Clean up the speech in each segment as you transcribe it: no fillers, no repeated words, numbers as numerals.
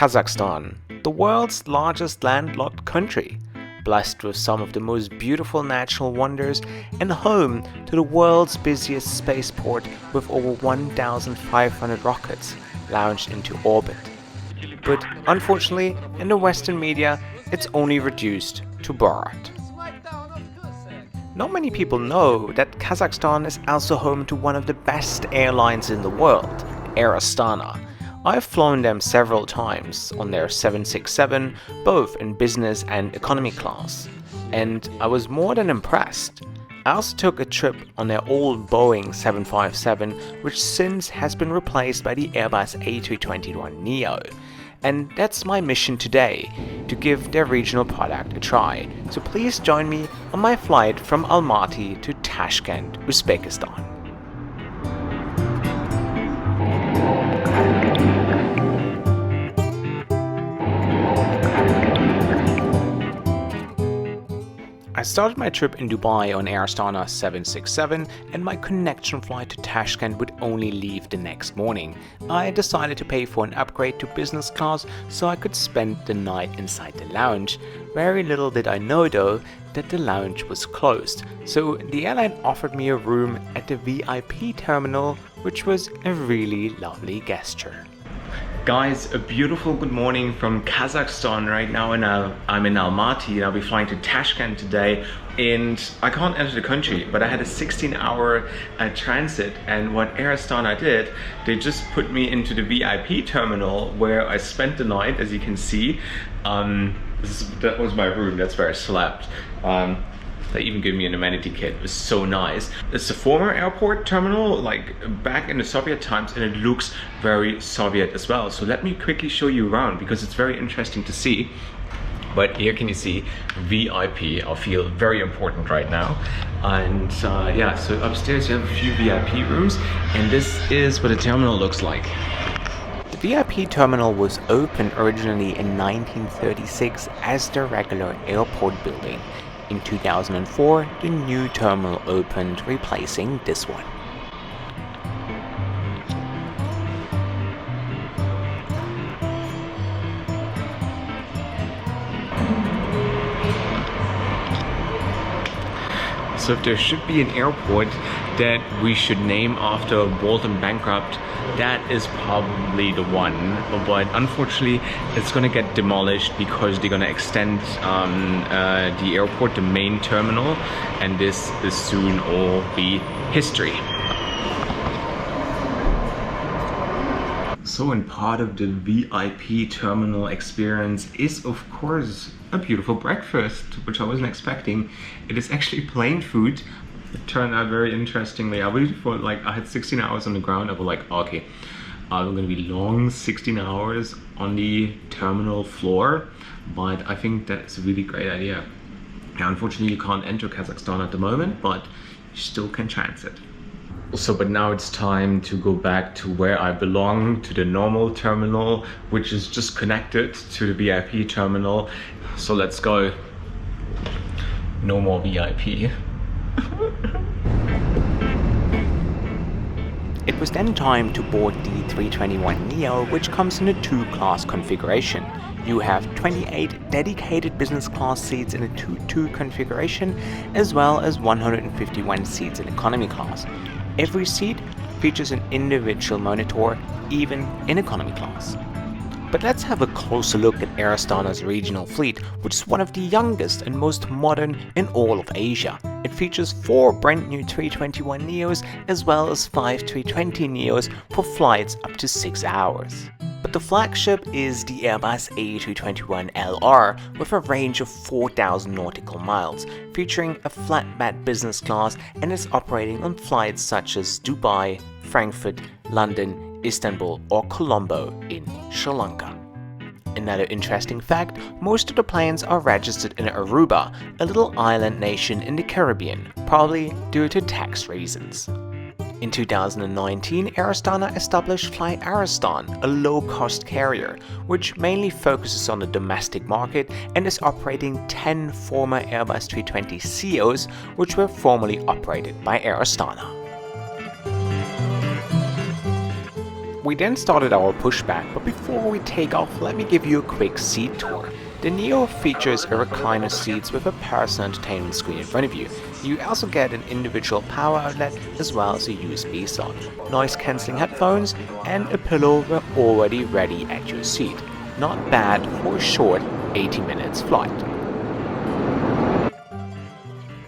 Kazakhstan, the world's largest landlocked country, blessed with some of the most beautiful natural wonders and home to the world's busiest spaceport with over 1,500 rockets launched into orbit. But unfortunately, in the Western media, it's only reduced to Borat. Not many people know that Kazakhstan is also home to one of the best airlines in the world, Air Astana. I've flown them several times on their 767, both in business and economy class, and I was more than impressed. I also took a trip on their old Boeing 757, which since has been replaced by the Airbus A321neo. And that's my mission today, to give their regional product a try. So please join me on my flight from Almaty to Tashkent, Uzbekistan. I started my trip in Dubai on Air Astana 767 and my connection flight to Tashkent would only leave the next morning. I decided to pay for an upgrade to business class so I could spend the night inside the lounge. Very little did I know though that the lounge was closed, so the airline offered me a room at the VIP terminal, which was a really lovely gesture. Guys, a beautiful good morning from Kazakhstan right now, and I'm in Almaty and I'll be flying to Tashkent today, and I can't enter the country, but I had a 16-hour transit, and what Air Astana did, they just put me into the VIP terminal where I spent the night, as you can see. That was my room, that's where I slept. They even gave me an amenity kit. It was so nice. It's a former airport terminal, like back in the Soviet times, and it looks very Soviet as well. So let me quickly show you around because it's very interesting to see. But here can you see VIP. I feel very important right now. And yeah, so upstairs you have a few VIP rooms, and this is what the terminal looks like. The VIP terminal was opened originally in 1936 as the regular airport building. In 2004, the new terminal opened, replacing this one. So if there should be an airport that we should name after a Walton bankrupt, that is probably the one. But unfortunately, it's gonna get demolished because they're gonna extend the airport, the main terminal, and this is soon all be history. So, and part of the VIP terminal experience is, of course, a beautiful breakfast, which I wasn't expecting. It is actually plain food. It turned out very interestingly. I really thought, like, I had 16 hours on the ground. I was like, okay, we're gonna be long 16 hours on the terminal floor, but I think that's a really great idea. Now, unfortunately, you can't enter Kazakhstan at the moment, but you still can transit. So, but now it's time to go back to where I belong, to the normal terminal, which is just connected to the VIP terminal. So let's go. No more VIP. It was then time to board the A321neo, which comes in a two-class configuration. You have 28 dedicated business class seats in a 2-2 configuration, as well as 151 seats in economy class. Every seat features an individual monitor, even in economy class. But let's have a closer look at Air Astana's regional fleet, which is one of the youngest and most modern in all of Asia. It features 4 brand new A321neos as well as 5 A320neos for flights up to 6 hours. But the flagship is the Airbus A321LR with a range of 4,000 nautical miles, featuring a flatbed business class, and is operating on flights such as Dubai, Frankfurt, London, Istanbul or Colombo in Sri Lanka. Another interesting fact, most of the planes are registered in Aruba, a little island nation in the Caribbean, probably due to tax reasons. In 2019, Air Astana established Fly Aristan, a low-cost carrier, which mainly focuses on the domestic market and is operating 10 former Airbus A320ceos, which were formerly operated by Air Astana. We then started our pushback, but before we take off, let me give you a quick seat tour. The Neo features a recliner seats with a personal entertainment screen in front of you. You also get an individual power outlet as well as a USB slot, noise cancelling headphones, and a pillow already ready at your seat. Not bad for a short 80 minutes flight.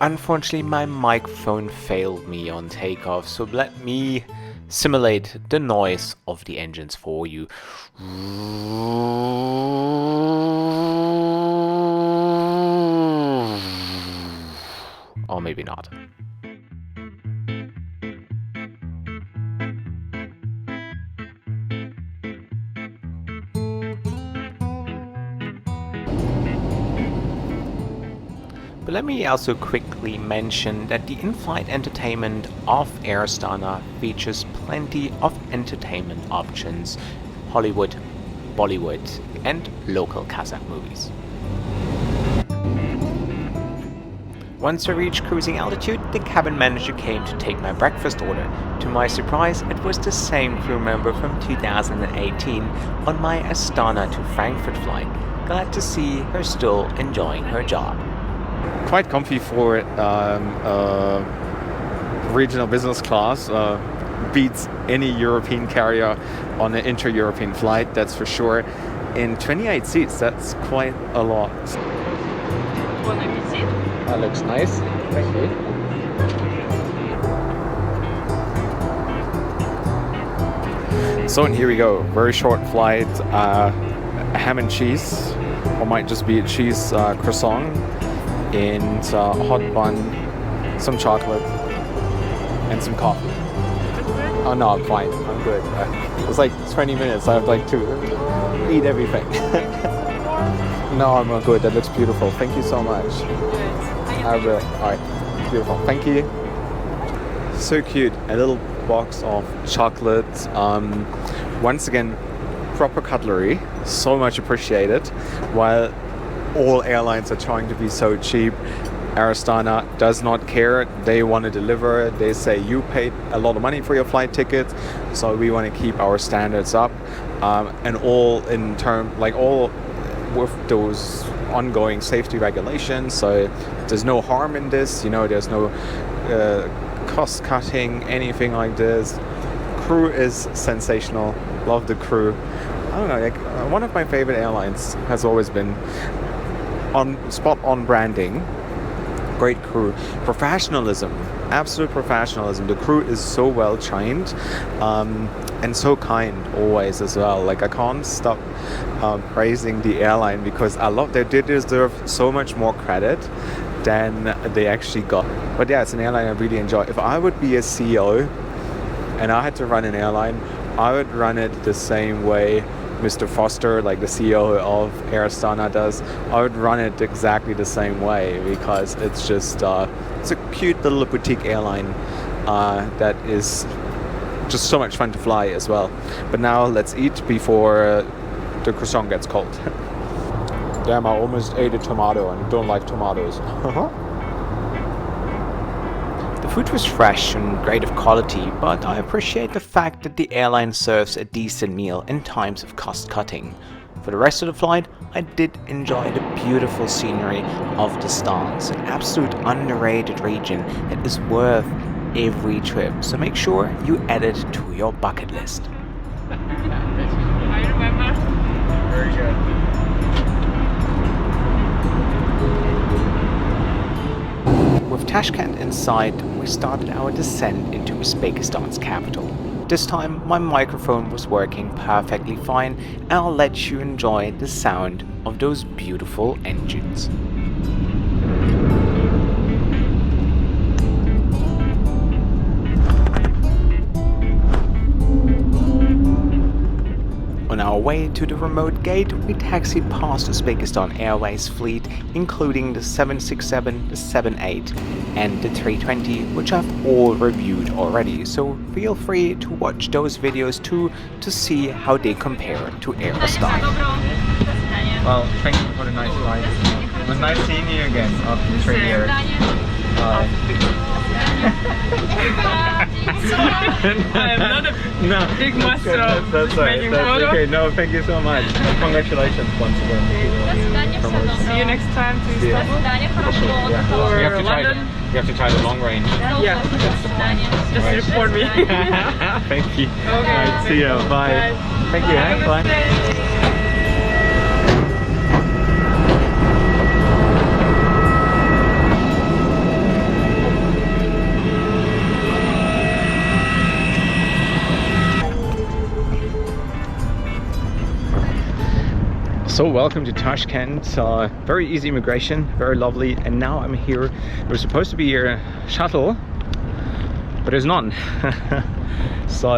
Unfortunately, my microphone failed me on takeoff, so let me simulate the noise of the engines for you. Or maybe not. But let me also quickly mention that the in-flight entertainment of Air Astana features plenty of entertainment options, Hollywood, Bollywood, and local Kazakh movies. Once I reached cruising altitude, the cabin manager came to take my breakfast order. To my surprise, it was the same crew member from 2018 on my Astana to Frankfurt flight. Glad to see her still enjoying her job. Quite comfy for regional business class. Beats any European carrier on an inter-European flight, that's for sure. In 28 seats, that's quite a lot. That looks nice. Thank you. So and here we go. Very short flight. Ham and cheese, or might just be a cheese croissant, and a hot bun, some chocolate, and some coffee. Oh no, I'm fine. I'm good. It's like 20 minutes. I have like to eat everything. No, I'm good. That looks beautiful. Thank you so much. I will. Alright, beautiful. Thank you. So cute. A little box of chocolate. Once again, proper cutlery. So much appreciated. While all airlines are trying to be so cheap, Air Astana does not care. They want to deliver. They say you paid a lot of money for your flight tickets, so we want to keep our standards up, and all in term, like all with those ongoing safety regulations. So there's no harm in this. You know, there's no cost cutting, anything like this. Crew is sensational. Love the crew. I don't know. Like one of my favorite airlines has always been. Spot on branding, great crew, professionalism, absolute professionalism. The crew is so well trained and so kind always as well. Like I can't stop praising the airline because I love that they deserve so much more credit than they actually got. But yeah, it's an airline I really enjoy. If I would be a CEO and I had to run an airline, I would run it the same way Mr. Foster, like the CEO of Air Astana, does. I would run it exactly the same way because it's just it's a cute little boutique airline that is just so much fun to fly as well. But now let's eat before the croissant gets cold. Damn, I almost ate a tomato and don't like tomatoes. The food was fresh and great of quality, but I appreciate the fact that the airline serves a decent meal in times of cost cutting. For the rest of the flight, I did enjoy the beautiful scenery of the stars, an absolute underrated region that is worth every trip, so make sure you add it to your bucket list. I remember. Very good. With Tashkent in sight, we started our descent into Uzbekistan's capital. This time my microphone was working perfectly fine, and I'll let you enjoy the sound of those beautiful engines. On our way to the remote gate, we taxied past Uzbekistan Airways fleet, including the 767, the 78 and the 320, which I've all reviewed already, so feel free to watch those videos too to see how they compare to Air Astana. Well, thank you for the nice ride. It was nice seeing you again after 3 years. I'm not a No, big master of that's all right. making That's photos. okay. No, thank you so much. Congratulations once again. See you next time to See you. Istanbul Yeah. or You have to try London. You have to try the long range. Yeah, just Right. report me. Thank you. Okay. Alright, see you. Bye. Thank you. Have a good Bye. day. So welcome to Tashkent. Very easy immigration, very lovely. And now I'm here. There was supposed to be a shuttle, but there's none. So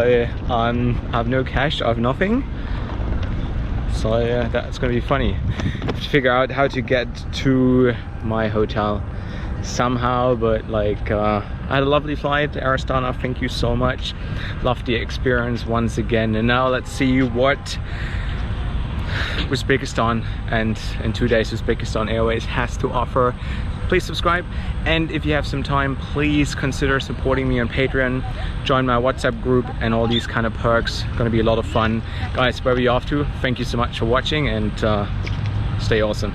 I have no cash, I have nothing. So that's gonna be funny. I have to figure out how to get to my hotel somehow, but like I had a lovely flight, Astana, thank you so much. Loved the experience once again. And now let's see what Uzbekistan and in 2 days Uzbekistan Airways has to offer. Please subscribe, and if you have some time, please consider supporting me on Patreon. Join my WhatsApp group and all these kind of perks. Gonna be a lot of fun. Guys, where are we off to? Thank you so much for watching, and stay awesome.